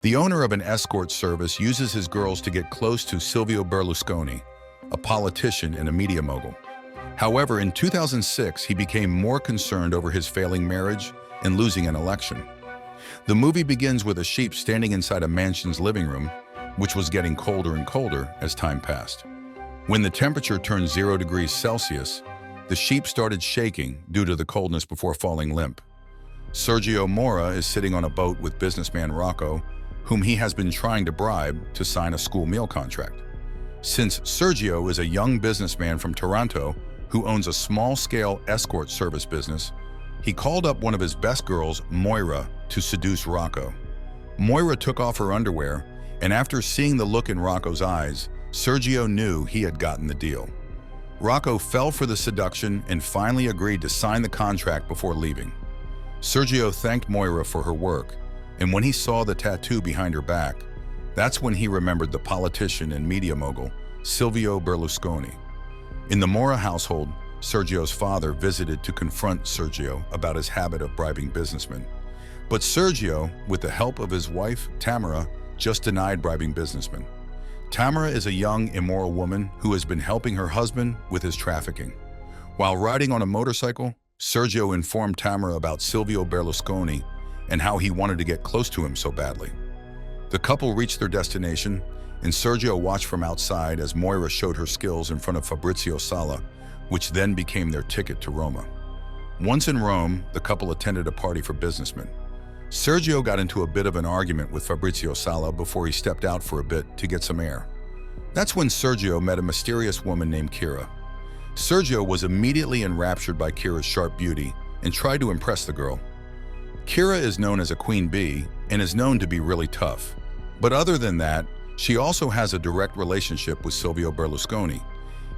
The owner of an escort service uses his girls to get close to Silvio Berlusconi, a politician and a media mogul. However, in 2006, he became more concerned over his failing marriage and losing an election. The movie begins with a sheep standing inside a mansion's living room, which was getting colder and colder as time passed. When the temperature turned 0 degrees Celsius, the sheep started shaking due to the coldness before falling limp. Sergio Mora is sitting on a boat with businessman Rocco, whom he has been trying to bribe to sign a school meal contract. Since Sergio is a young businessman from Toronto who owns a small-scale escort service business, he called up one of his best girls, Moira, to seduce Rocco. Moira took off her underwear, and after seeing the look in Rocco's eyes, Sergio knew he had gotten the deal. Rocco fell for the seduction and finally agreed to sign the contract before leaving. Sergio thanked Moira for her work, and when he saw the tattoo behind her back, that's when he remembered the politician and media mogul, Silvio Berlusconi. In the Mora household, Sergio's father visited to confront Sergio about his habit of bribing businessmen. But Sergio, with the help of his wife, Tamara, just denied bribing businessmen. Tamara is a young, immoral woman who has been helping her husband with his trafficking. While riding on a motorcycle, Sergio informed Tamara about Silvio Berlusconi and how he wanted to get close to him so badly. The couple reached their destination, and Sergio watched from outside as Moira showed her skills in front of Fabrizio Sala, which then became their ticket to Roma. Once in Rome, the couple attended a party for businessmen. Sergio got into a bit of an argument with Fabrizio Sala before he stepped out for a bit to get some air. That's when Sergio met a mysterious woman named Kira. Sergio was immediately enraptured by Kira's sharp beauty and tried to impress the girl. Kira is known as a queen bee and is known to be really tough. But other than that, she also has a direct relationship with Silvio Berlusconi.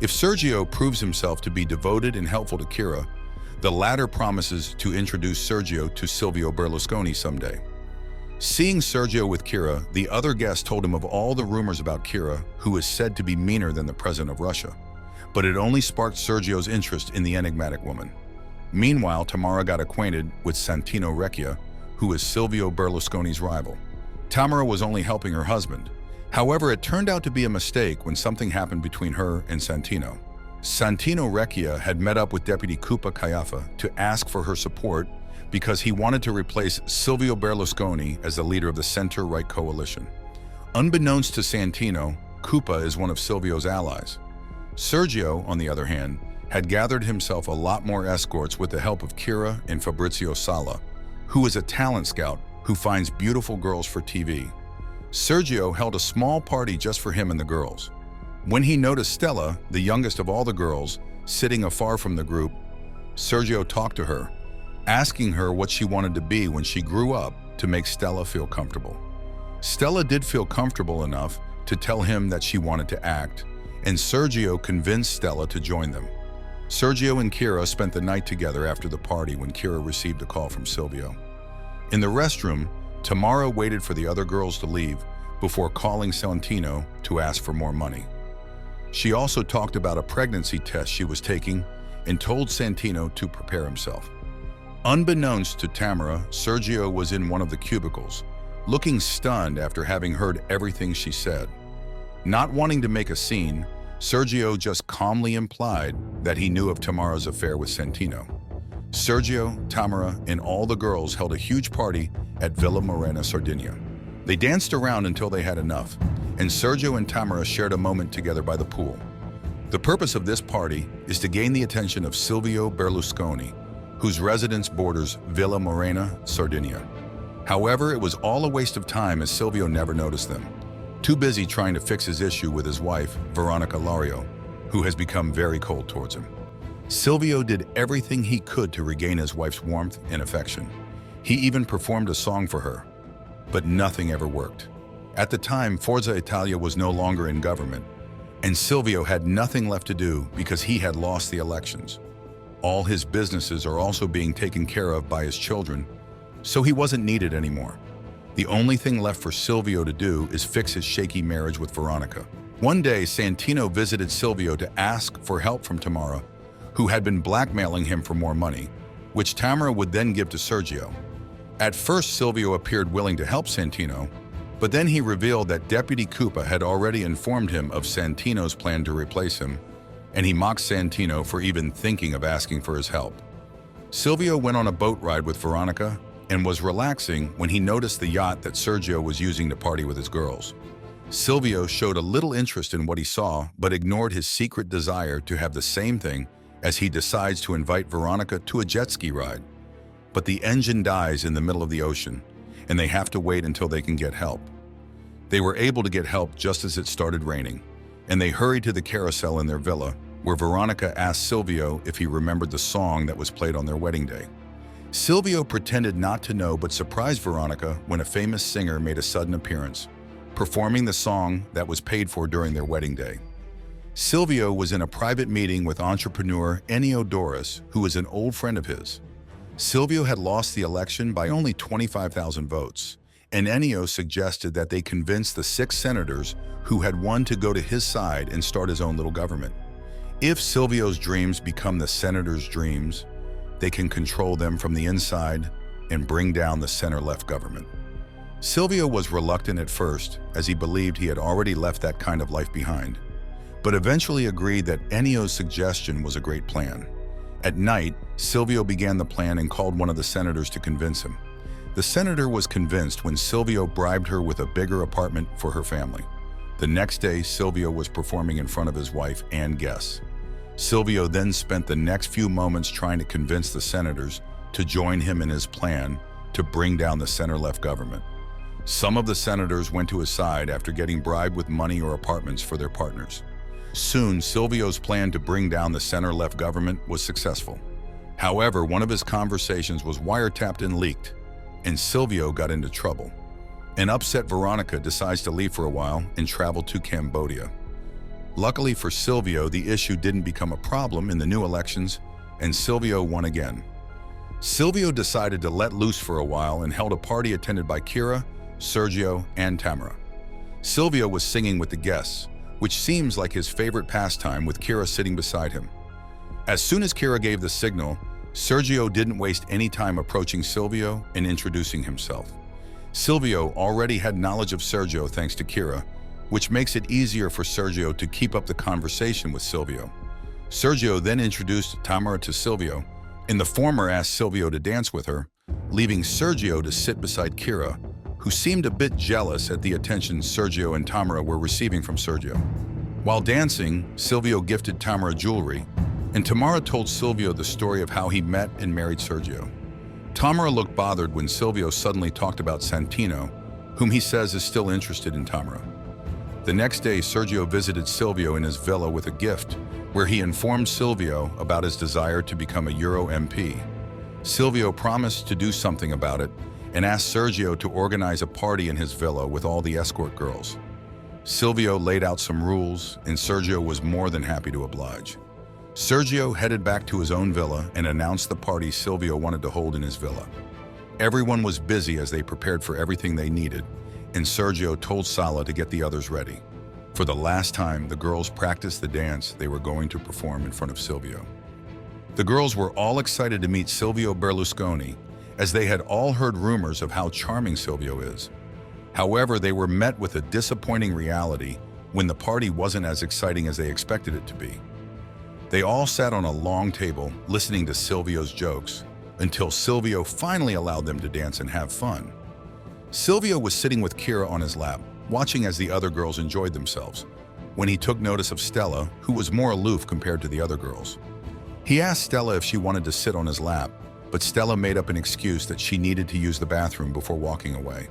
If Sergio proves himself to be devoted and helpful to Kira, the latter promises to introduce Sergio to Silvio Berlusconi someday. Seeing Sergio with Kira, the other guest told him of all the rumors about Kira, who is said to be meaner than the president of Russia. But it only sparked Sergio's interest in the enigmatic woman. Meanwhile, Tamara got acquainted with Santino Recchia, who is Silvio Berlusconi's rival. Tamara was only helping her husband. However, it turned out to be a mistake when something happened between her and Santino. Santino Recchia had met up with Deputy Cupa Caiafa to ask for her support because he wanted to replace Silvio Berlusconi as the leader of the center-right coalition. Unbeknownst to Santino, Cupa is one of Silvio's allies. Sergio, on the other hand, had gathered himself a lot more escorts with the help of Kira and Fabrizio Sala, who is a talent scout who finds beautiful girls for TV. Sergio held a small party just for him and the girls. When he noticed Stella, the youngest of all the girls, sitting afar from the group, Sergio talked to her, asking her what she wanted to be when she grew up to make Stella feel comfortable. Stella did feel comfortable enough to tell him that she wanted to act, and Sergio convinced Stella to join them. Sergio and Kira spent the night together after the party when Kira received a call from Silvio. In the restroom, Tamara waited for the other girls to leave before calling Santino to ask for more money. She also talked about a pregnancy test she was taking and told Santino to prepare himself. Unbeknownst to Tamara, Sergio was in one of the cubicles, looking stunned after having heard everything she said. Not wanting to make a scene, Sergio just calmly implied that he knew of Tamara's affair with Santino. Sergio, Tamara, and all the girls held a huge party at Villa Morena, Sardinia. They danced around until they had enough, and Sergio and Tamara shared a moment together by the pool. The purpose of this party is to gain the attention of Silvio Berlusconi, whose residence borders Villa Morena, Sardinia. However, it was all a waste of time as Silvio never noticed them, too busy trying to fix his issue with his wife, Veronica Lario, who has become very cold towards him. Silvio did everything he could to regain his wife's warmth and affection. He even performed a song for her, but nothing ever worked. At the time, Forza Italia was no longer in government, and Silvio had nothing left to do because he had lost the elections. All his businesses are also being taken care of by his children, so he wasn't needed anymore. The only thing left for Silvio to do is fix his shaky marriage with Veronica. One day, Santino visited Silvio to ask for help from Tamara, who had been blackmailing him for more money, which Tamara would then give to Sergio. At first, Silvio appeared willing to help Santino, But then he revealed that Deputy Koopa had already informed him of Santino's plan to replace him, and he mocked Santino for even thinking of asking for his help. Silvio went on a boat ride with Veronica and was relaxing when he noticed the yacht that Sergio was using to party with his girls. Silvio showed a little interest in what he saw, but ignored his secret desire to have the same thing as he decides to invite Veronica to a jet ski ride. But the engine dies in the middle of the ocean, and they have to wait until they can get help. They were able to get help just as it started raining, and they hurried to the carousel in their villa, where Veronica asked Silvio if he remembered the song that was played on their wedding day. Silvio pretended not to know but surprised Veronica when a famous singer made a sudden appearance, performing the song that was paid for during their wedding day. Silvio was in a private meeting with entrepreneur Ennio Doris, who was an old friend of his. Silvio had lost the election by only 25,000 votes, and Ennio suggested that they convince the 6 senators who had won to go to his side and start his own little government. If Silvio's dreams become the senators' dreams, they can control them from the inside and bring down the center-left government. Silvio was reluctant at first, as he believed he had already left that kind of life behind, but eventually agreed that Ennio's suggestion was a great plan. At night, Silvio began the plan and called one of the senators to convince him. The senator was convinced when Silvio bribed her with a bigger apartment for her family. The next day, Silvio was performing in front of his wife and guests. Silvio then spent the next few moments trying to convince the senators to join him in his plan to bring down the center-left government. Some of the senators went to his side after getting bribed with money or apartments for their partners. Soon, Silvio's plan to bring down the center-left government was successful. However, one of his conversations was wiretapped and leaked, and Silvio got into trouble. An upset Veronica decides to leave for a while and travel to Cambodia. Luckily for Silvio, the issue didn't become a problem in the new elections, and Silvio won again. Silvio decided to let loose for a while and held a party attended by Kira, Sergio, and Tamara. Silvio was singing with the guests, which seems like his favorite pastime, with Kira sitting beside him. As soon as Kira gave the signal, Sergio didn't waste any time approaching Silvio and introducing himself. Silvio already had knowledge of Sergio thanks to Kira, which makes it easier for Sergio to keep up the conversation with Silvio. Sergio then introduced Tamara to Silvio, and the former asked Silvio to dance with her, leaving Sergio to sit beside Kira, who seemed a bit jealous at the attention Sergio and Tamara were receiving from Sergio. While dancing, Silvio gifted Tamara jewelry, and Tamara told Silvio the story of how he met and married Sergio. Tamara looked bothered when Silvio suddenly talked about Santino, whom he says is still interested in Tamara. The next day, Sergio visited Silvio in his villa with a gift, where he informed Silvio about his desire to become a Euro MP. Silvio promised to do something about it and asked Sergio to organize a party in his villa with all the escort girls. Silvio laid out some rules, and Sergio was more than happy to oblige. Sergio headed back to his own villa and announced the party Silvio wanted to hold in his villa. Everyone was busy as they prepared for everything they needed, and Sergio told Sala to get the others ready. For the last time, the girls practiced the dance they were going to perform in front of Silvio. The girls were all excited to meet Silvio Berlusconi, as they had all heard rumors of how charming Silvio is. However, they were met with a disappointing reality when the party wasn't as exciting as they expected it to be. They all sat on a long table, listening to Silvio's jokes, until Silvio finally allowed them to dance and have fun. Silvio was sitting with Kira on his lap, watching as the other girls enjoyed themselves, when he took notice of Stella, who was more aloof compared to the other girls. He asked Stella if she wanted to sit on his lap, but Stella made up an excuse that she needed to use the bathroom before walking away.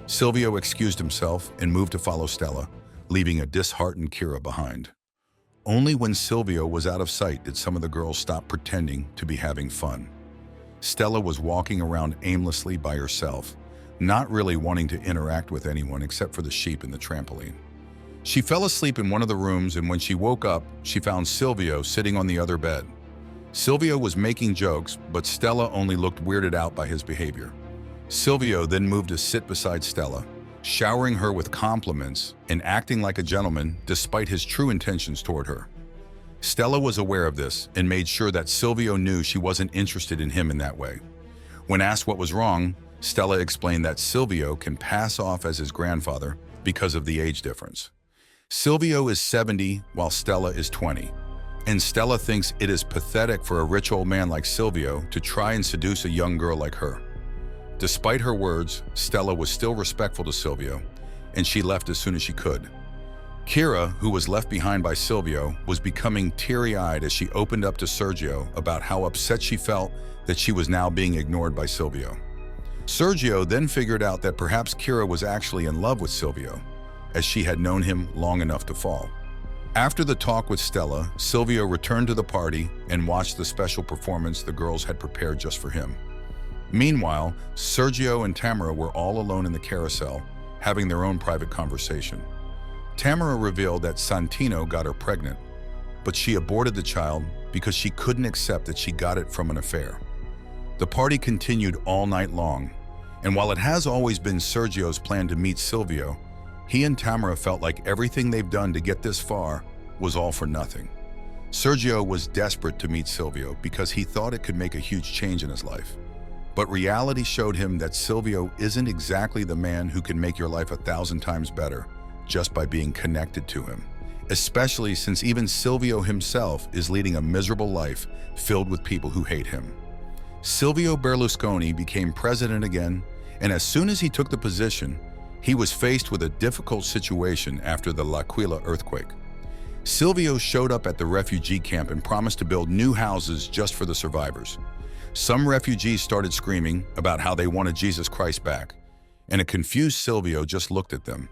Silvio excused himself and moved to follow Stella, leaving a disheartened Kira behind. Only when Silvio was out of sight did some of the girls stop pretending to be having fun. Stella was walking around aimlessly by herself, not really wanting to interact with anyone except for the sheep in the trampoline. She fell asleep in one of the rooms, and when she woke up, she found Silvio sitting on the other bed. Silvio was making jokes, but Stella only looked weirded out by his behavior. Silvio then moved to sit beside Stella, showering her with compliments and acting like a gentleman despite his true intentions toward her. Stella was aware of this and made sure that Silvio knew she wasn't interested in him in that way. When asked what was wrong, Stella explained that Silvio can pass off as his grandfather because of the age difference. Silvio is 70 while Stella is 20, and Stella thinks it is pathetic for a rich old man like Silvio to try and seduce a young girl like her. Despite her words, Stella was still respectful to Silvio, and she left as soon as she could. Kira, who was left behind by Silvio, was becoming teary-eyed as she opened up to Sergio about how upset she felt that she was now being ignored by Silvio. Sergio then figured out that perhaps Kira was actually in love with Silvio, as she had known him long enough to fall. After the talk with Stella, Silvio returned to the party and watched the special performance the girls had prepared just for him. Meanwhile, Sergio and Tamara were all alone in the carousel, having their own private conversation. Tamara revealed that Santino got her pregnant, but she aborted the child because she couldn't accept that she got it from an affair. The party continued all night long, and while it has always been Sergio's plan to meet Silvio, he and Tamara felt like everything they've done to get this far was all for nothing. Sergio was desperate to meet Silvio because he thought it could make a huge change in his life. But reality showed him that Silvio isn't exactly the man who can make your life 1,000 times better just by being connected to him, especially since even Silvio himself is leading a miserable life filled with people who hate him. Silvio Berlusconi became president again, and as soon as he took the position, he was faced with a difficult situation after the L'Aquila earthquake. Silvio showed up at the refugee camp and promised to build new houses just for the survivors. Some refugees started screaming about how they wanted Jesus Christ back, and a confused Silvio just looked at them.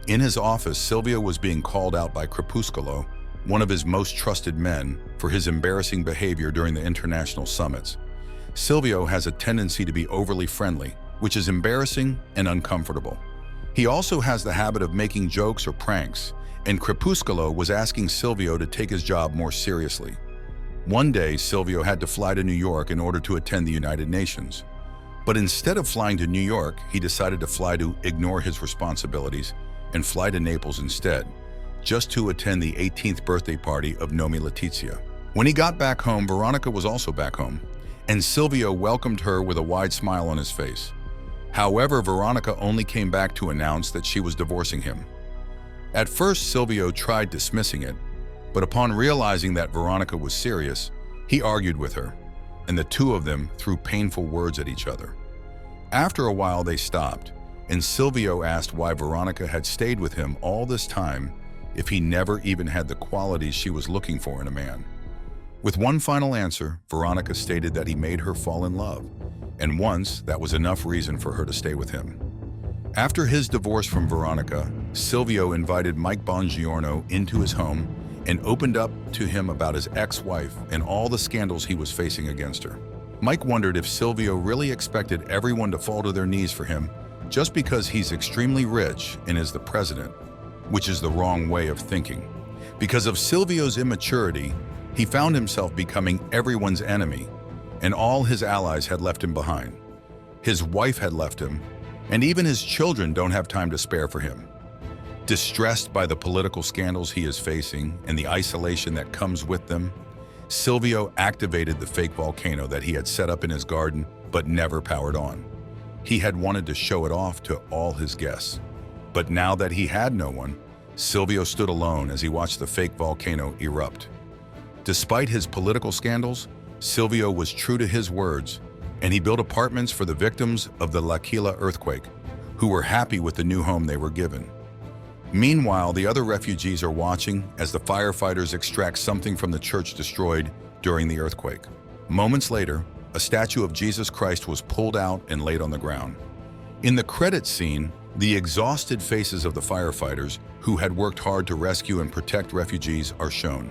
In his office, Silvio was being called out by Crepuscolo, one of his most trusted men, for his embarrassing behavior during the international summits. Silvio has a tendency to be overly friendly, which is embarrassing and uncomfortable. He also has the habit of making jokes or pranks, and Crepuscolo was asking Silvio to take his job more seriously. One day, Silvio had to fly to New York in order to attend the United Nations. But instead of flying to New York, he decided to fly to ignore his responsibilities and fly to Naples instead, just to attend the 18th birthday party of Nomi Letizia. When he got back home, Veronica was also back home, and Silvio welcomed her with a wide smile on his face. However, Veronica only came back to announce that she was divorcing him. At first, Silvio tried dismissing it, but upon realizing that Veronica was serious, he argued with her, and the two of them threw painful words at each other. After a while, they stopped, and Silvio asked why Veronica had stayed with him all this time if he never even had the qualities she was looking for in a man. With one final answer, Veronica stated that he made her fall in love, and once that was enough reason for her to stay with him. After his divorce from Veronica, Silvio invited Mike Bongiorno into his home and opened up to him about his ex-wife and all the scandals he was facing against her. Mike wondered if Silvio really expected everyone to fall to their knees for him just because he's extremely rich and is the president, which is the wrong way of thinking. Because of Silvio's immaturity, he found himself becoming everyone's enemy, and all his allies had left him behind. His wife had left him, and even his children don't have time to spare for him. Distressed by the political scandals he is facing and the isolation that comes with them, Silvio activated the fake volcano that he had set up in his garden but never powered on. He had wanted to show it off to all his guests. But now that he had no one, Silvio stood alone as he watched the fake volcano erupt. Despite his political scandals, Silvio was true to his words, and he built apartments for the victims of the L'Aquila earthquake, who were happy with the new home they were given. Meanwhile, the other refugees are watching as the firefighters extract something from the church destroyed during the earthquake. Moments later, a statue of Jesus Christ was pulled out and laid on the ground. In the credits scene, the exhausted faces of the firefighters who had worked hard to rescue and protect refugees are shown.